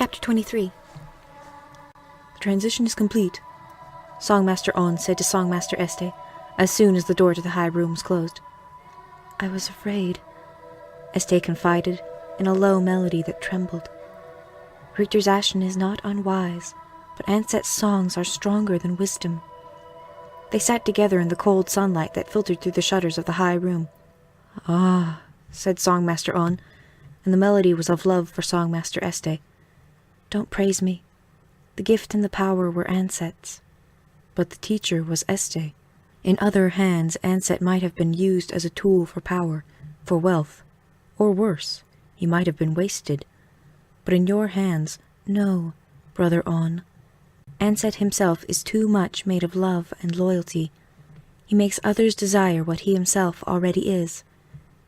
Chapter 23. The transition is complete, Songmaster On said to Songmaster Este, as soon as the door to the high room was closed. I was afraid, Este confided, in a low melody that trembled. Richter's Ashen is not unwise, but Anset's songs are stronger than wisdom. They sat together in the cold sunlight that filtered through the shutters of the high room. Ah, said Songmaster On, and the melody was of love for Songmaster Este. Don't praise me. The gift and the power were Anset's, but the teacher was Este. In other hands, Anset might have been used as a tool for power, for wealth, or worse, he might have been wasted. But in your hands, no, Brother On. Anset himself is too much made of love and loyalty. He makes others desire what he himself already is.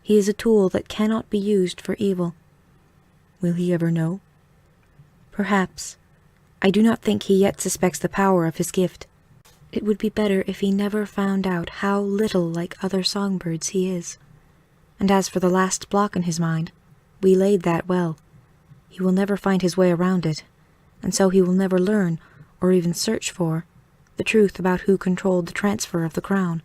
He is a tool that cannot be used for evil. Will he ever know? Perhaps. I do not think he yet suspects the power of his gift. It would be better if he never found out how little like other songbirds he is. And as for the last block in his mind, we laid that well. He will never find his way around it, and so he will never learn, or even search for, the truth about who controlled the transfer of the crown.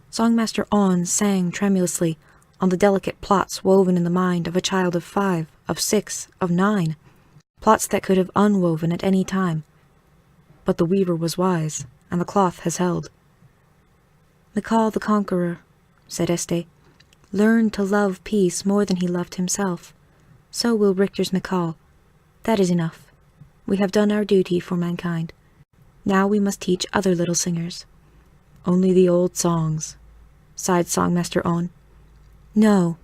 Songmaster On sang tremulously on the delicate plots woven in the mind of a child of 5, of 6, of 9, plots that could have unwoven at any time. But the weaver was wise, and the cloth has held. Mikal the Conqueror, said Este, learned to love peace more than he loved himself. So will Richter's Mikal. That is enough. We have done our duty for mankind. Now we must teach other little singers. Only the old songs, sighed Songmaster On. No,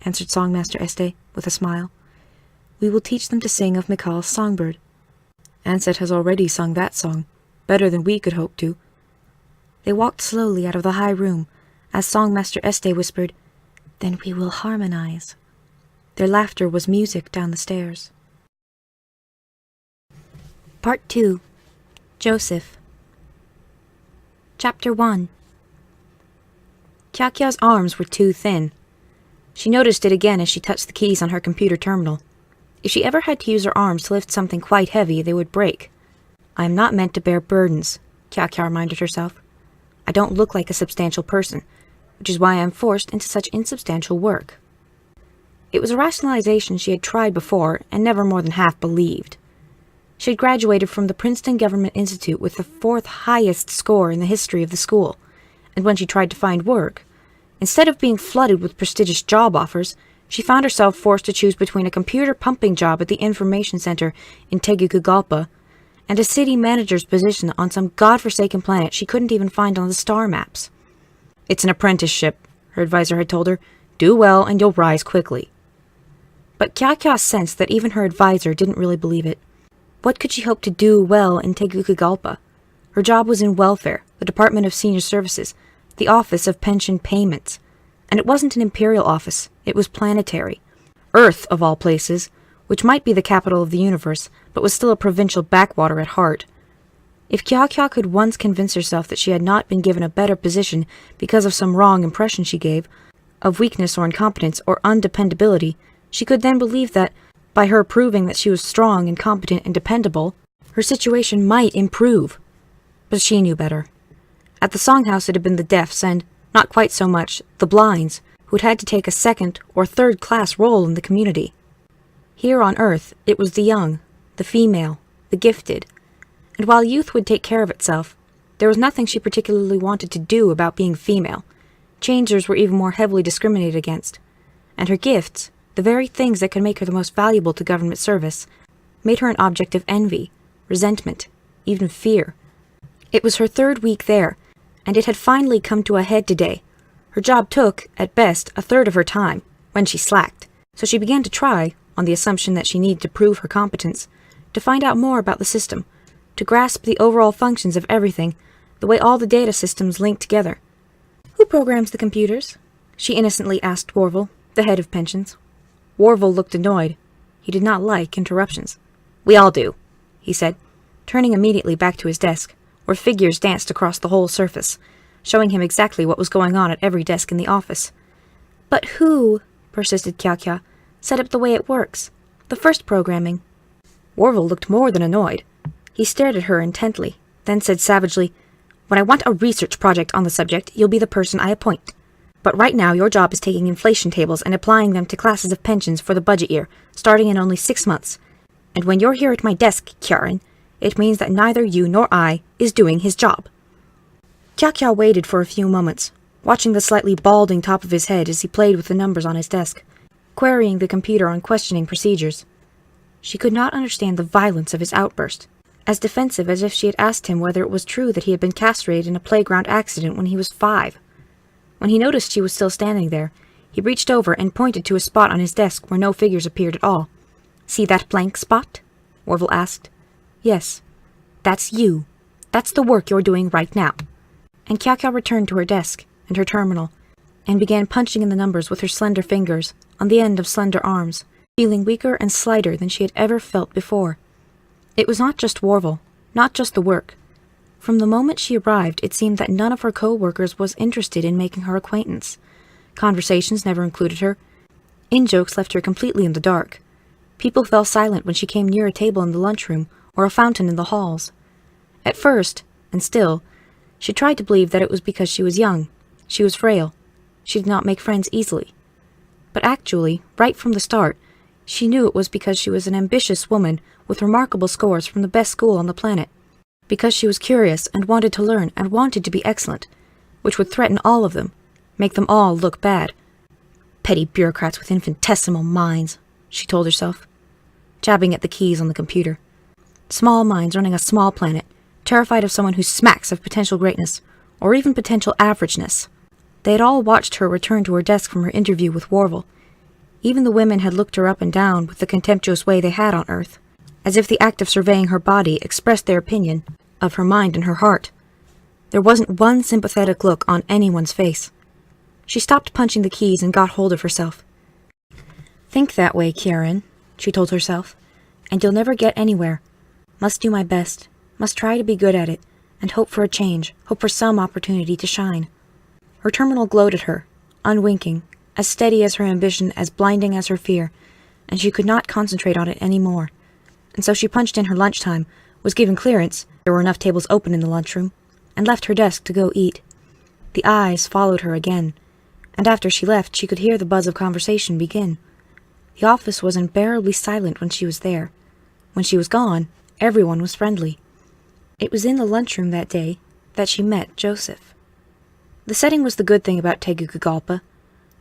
answered Songmaster Este with a smile. We will teach them to sing of Mikal's songbird. Anset has already sung that song, better than we could hope to. They walked slowly out of the high room, as Songmaster Este whispered, Then we will harmonize. Their laughter was music down the stairs. Part 2. Joseph. Chapter 1. Kyakkya's arms were too thin. She noticed it again as she touched the keys on her computer terminal. If she ever had to use her arms to lift something quite heavy, they would break. I am not meant to bear burdens, Kyakkya reminded herself. I don't look like a substantial person, which is why I am forced into such insubstantial work. It was a rationalization she had tried before and never more than half believed. She had graduated from the Princeton Government Institute with the 4th highest score in the history of the school, and when she tried to find work, instead of being flooded with prestigious job offers, she found herself forced to choose between a computer pumping job at the information center in Tegucigalpa and a city manager's position on some godforsaken planet she couldn't even find on the star maps. It's an apprenticeship, her advisor had told her. Do well and you'll rise quickly. But Kyakkya sensed that even her advisor didn't really believe it. What could she hope to do well in Tegucigalpa? Her job was in welfare, the Department of Senior Services, the Office of Pension Payments. And it wasn't an imperial office, it was planetary. Earth, of all places, which might be the capital of the universe, but was still a provincial backwater at heart. If Kyakkya could once convince herself that she had not been given a better position because of some wrong impression she gave, of weakness or incompetence or undependability, she could then believe that, by her proving that she was strong and competent and dependable, her situation might improve. But she knew better. At the Songhouse it had been the deafs and, not quite so much, the blinds, who had to take a 2nd or 3rd class role in the community. Here on Earth, it was the young, the female, the gifted. And while youth would take care of itself, there was nothing she particularly wanted to do about being female. Changers were even more heavily discriminated against. And her gifts, the very things that could make her the most valuable to government service, made her an object of envy, resentment, even fear. It was her 3rd week there, and it had finally come to a head today. Her job took, at best, 1/3 of her time, when she slacked, so she began to try, on the assumption that she needed to prove her competence, to find out more about the system, to grasp the overall functions of everything, the way all the data systems linked together. Who programs the computers? She innocently asked Worville, the head of pensions. Worville looked annoyed. He did not like interruptions. We all do, he said, turning immediately back to his desk, where figures danced across the whole surface, showing him exactly what was going on at every desk in the office. But who, persisted Kyakkya, set up the way it works? The first programming. Warvel looked more than annoyed. He stared at her intently, then said savagely, "When I want a research project on the subject, you'll be the person I appoint. But right now your job is taking inflation tables and applying them to classes of pensions for the budget year, starting in only 6 months. And when you're here at my desk, Kjaran, it means that neither you nor I is doing his job." Kya waited for a few moments, watching the slightly balding top of his head as he played with the numbers on his desk, querying the computer on questioning procedures. She could not understand the violence of his outburst, as defensive as if she had asked him whether it was true that he had been castrated in a playground accident when he was 5. When he noticed she was still standing there, he reached over and pointed to a spot on his desk where no figures appeared at all. "See that blank spot?" Warvel asked. "Yes. That's you. That's the work you're doing right now." And Kya returned to her desk and her terminal, and began punching in the numbers with her slender fingers on the end of slender arms, feeling weaker and slighter than she had ever felt before. It was not just Warvel, not just the work. From the moment she arrived, it seemed that none of her co-workers was interested in making her acquaintance. Conversations never included her. In-jokes left her completely in the dark. People fell silent when she came near a table in the lunchroom or a fountain in the halls. At first, and still, she tried to believe that it was because she was young. She was frail. She did not make friends easily. But actually, right from the start, she knew it was because she was an ambitious woman with remarkable scores from the best school on the planet. Because she was curious and wanted to learn and wanted to be excellent, which would threaten all of them, make them all look bad. Petty bureaucrats with infinitesimal minds, she told herself, jabbing at the keys on the computer. Small minds running a small planet, terrified of someone who smacks of potential greatness, or even potential averageness. They had all watched her return to her desk from her interview with Warvel. Even the women had looked her up and down with the contemptuous way they had on Earth, as if the act of surveying her body expressed their opinion of her mind and her heart. There wasn't one sympathetic look on anyone's face. She stopped punching the keys and got hold of herself. "Think that way, Kjaran," she told herself, "and you'll never get anywhere. Must do my best, must try to be good at it, and hope for a change, hope for some opportunity to shine." Her terminal glowed at her, unwinking, as steady as her ambition, as blinding as her fear, and she could not concentrate on it any more. And so she punched in her lunchtime, was given clearance, there were enough tables open in the lunchroom, and left her desk to go eat. The eyes followed her again, and after she left she could hear the buzz of conversation begin. The office was unbearably silent when she was there. When she was gone, everyone was friendly. It was in the lunchroom that day that she met Joseph. The setting was the good thing about Tegucigalpa.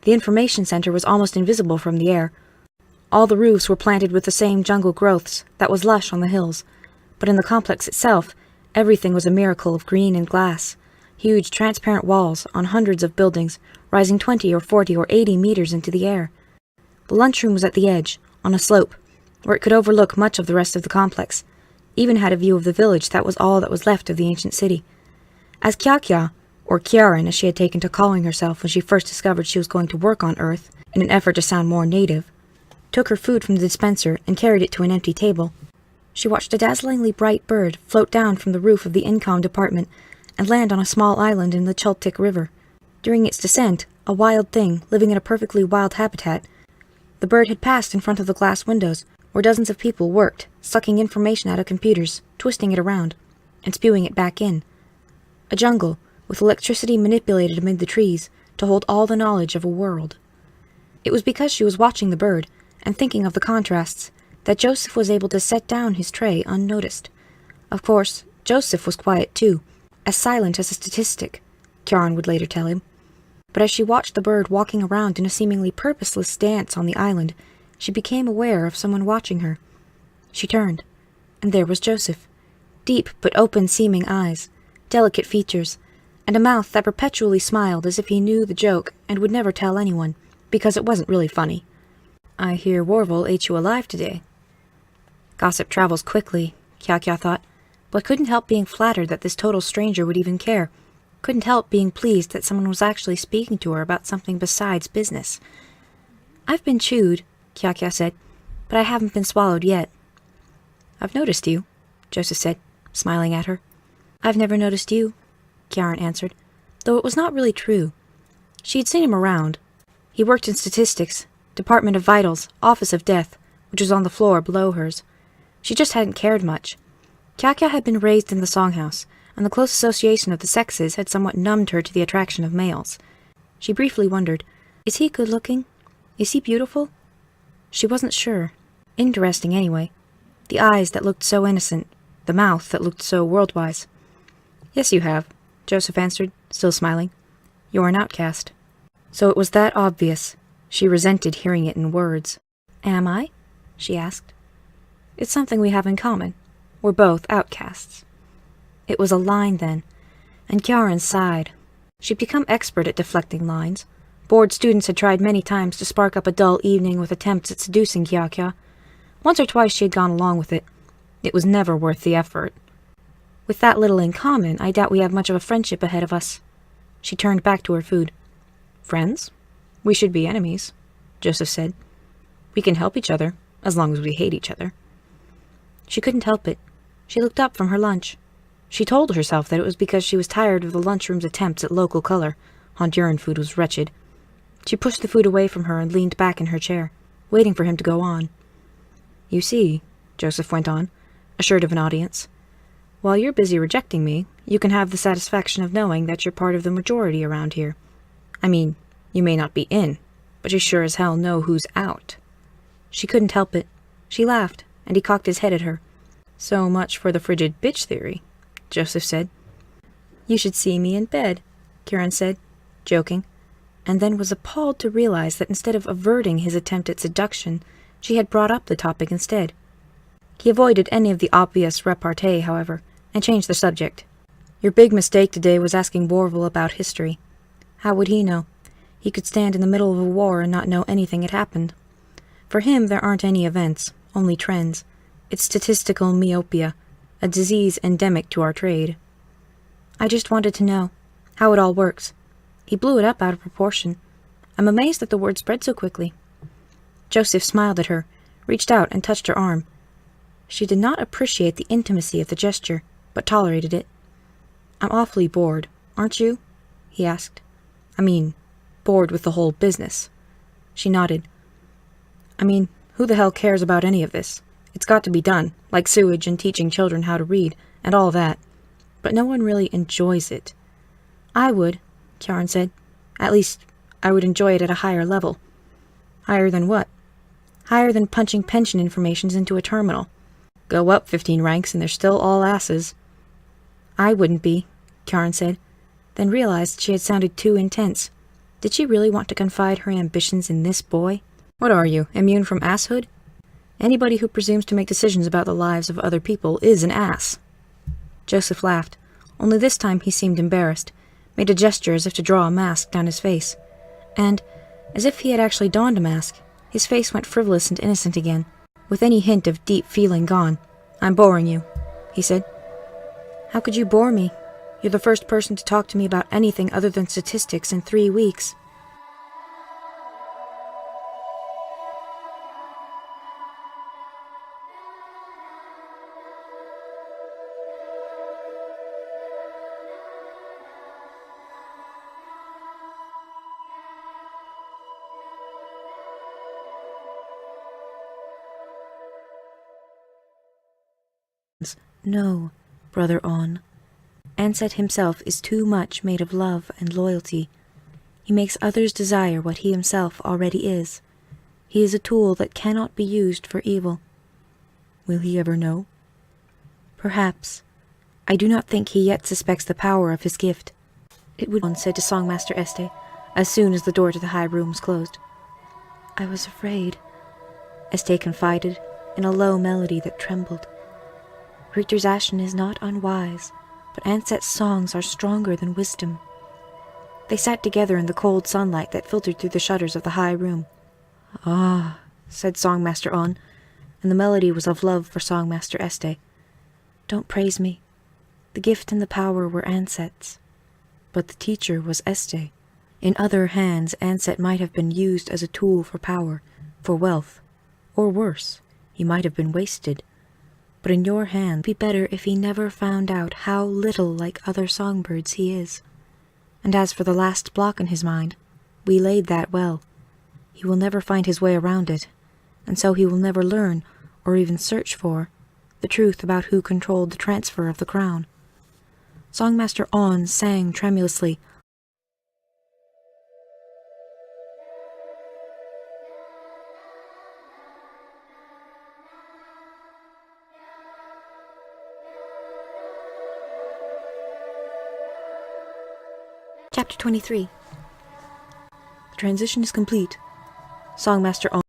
The information center was almost invisible from the air. All the roofs were planted with the same jungle growths that was lush on the hills, but in the complex itself, everything was a miracle of green and glass. Huge transparent walls on hundreds of buildings, rising 20 or 40 or 80 meters into the air. The lunchroom was at the edge, on a slope, where it could overlook much of the rest of the complex, even had a view of the village that was all that was left of the ancient city. As Kya, or Kjaran as she had taken to calling herself when she first discovered she was going to work on Earth, in an effort to sound more native, took her food from the dispenser and carried it to an empty table, she watched a dazzlingly bright bird float down from the roof of the income department and land on a small island in the Chultik River. During its descent, a wild thing living in a perfectly wild habitat, the bird had passed in front of the glass windows where dozens of people worked, sucking information out of computers, twisting it around, and spewing it back in. A jungle, with electricity manipulated amid the trees to hold all the knowledge of a world. It was because she was watching the bird and thinking of the contrasts that Joseph was able to set down his tray unnoticed. Of course, Joseph was quiet too, as silent as a statistic, Kjaran would later tell him. But as she watched the bird walking around in a seemingly purposeless dance on the island, she became aware of someone watching her. She turned, and there was Joseph. Deep but open-seeming eyes, delicate features, and a mouth that perpetually smiled as if he knew the joke and would never tell anyone, because it wasn't really funny. "I hear Warvel ate you alive today." Gossip travels quickly, Kya thought, but couldn't help being flattered that this total stranger would even care. Couldn't help being pleased that someone was actually speaking to her about something besides business. "I've been chewed," Kya said, "but I haven't been swallowed yet." "I've noticed you," Joseph said, smiling at her. "I've never noticed you," Kjaran answered, though it was not really true. She had seen him around. He worked in statistics, Department of Vitals, Office of Death, which was on the floor below hers. She just hadn't cared much. Kya had been raised in the songhouse, and the close association of the sexes had somewhat numbed her to the attraction of males. She briefly wondered, is he good-looking? Is he beautiful? She wasn't sure. Interesting, anyway. The eyes that looked so innocent, the mouth that looked so world-wise. Yes, you have, Joseph answered, still smiling. You're an outcast. So it was that obvious. She resented hearing it in words. Am I? She asked. It's something we have in common. We're both outcasts. It was a line, then, and Karen sighed. She'd become expert at deflecting lines. Bored students had tried many times to spark up a dull evening with attempts at seducing Kya. Once or twice she had gone along with it. It was never worth the effort. With that little in common, I doubt we have much of a friendship ahead of us. She turned back to her food. Friends? We should be enemies, Joseph said. We can help each other, as long as we hate each other. She couldn't help it. She looked up from her lunch. She told herself that it was because she was tired of the lunchroom's attempts at local color. Honduran food was wretched. She pushed the food away from her and leaned back in her chair, waiting for him to go on. You see, Joseph went on, assured of an audience, while you're busy rejecting me, you can have the satisfaction of knowing that you're part of the majority around here. I mean, you may not be in, but you sure as hell know who's out. She couldn't help it. She laughed, and he cocked his head at her. So much for the frigid bitch theory, Joseph said. You should see me in bed, Kieran said, joking, and then was appalled to realize that instead of averting his attempt at seduction, she had brought up the topic instead. He avoided any of the obvious repartee, however, and changed the subject. Your big mistake today was asking Borville about history. How would he know? He could stand in the middle of a war and not know anything had happened. For him, there aren't any events, only trends. It's statistical myopia, a disease endemic to our trade. I just wanted to know how it all works. He blew it up out of proportion. I'm amazed that the word spread so quickly. Joseph smiled at her, reached out and touched her arm. She did not appreciate the intimacy of the gesture, but tolerated it. I'm awfully bored, aren't you? He asked. I mean, bored with the whole business. She nodded. I mean, who the hell cares about any of this? It's got to be done, like sewage and teaching children how to read, and all that. But no one really enjoys it. I would, Karen said. At least, I would enjoy it at a higher level. Higher than what? Higher than punching pension informations into a terminal. Go up 15 ranks and they're still all asses. I wouldn't be, Karen said, then realized she had sounded too intense. Did she really want to confide her ambitions in this boy? What are you, immune from asshood? Anybody who presumes to make decisions about the lives of other people is an ass. Joseph laughed, only this time he seemed embarrassed, made a gesture as if to draw a mask down his face. And, as if he had actually donned a mask, his face went frivolous and innocent again, with any hint of deep feeling gone. I'm boring you, he said. How could you bore me? You're the first person to talk to me about anything other than statistics in 3 weeks. No, Brother On. Ansett himself is too much made of love and loyalty. He makes others desire what he himself already is. He is a tool that cannot be used for evil. Will he ever know? Perhaps. I do not think he yet suspects the power of his gift. It would one said to Songmaster Este, as soon as the door to the high room was closed. I was afraid, Este confided, in a low melody that trembled. Richter's Ashen is not unwise, but Ansett's songs are stronger than wisdom. They sat together in the cold sunlight that filtered through the shutters of the high room. Ah, said Songmaster On, and the melody was of love for Songmaster Este. Don't praise me. The gift and the power were Ansett's, but the teacher was Este. In other hands, Ansett might have been used as a tool for power, for wealth, or worse, he might have been wasted. But in your hand, it would be better if he never found out how little like other songbirds he is. And as for the last block in his mind, we laid that well. He will never find his way around it, and so he will never learn, or even search for, the truth about who controlled the transfer of the crown. Songmaster On sang tremulously, Chapter 23. The transition is complete. Songmaster On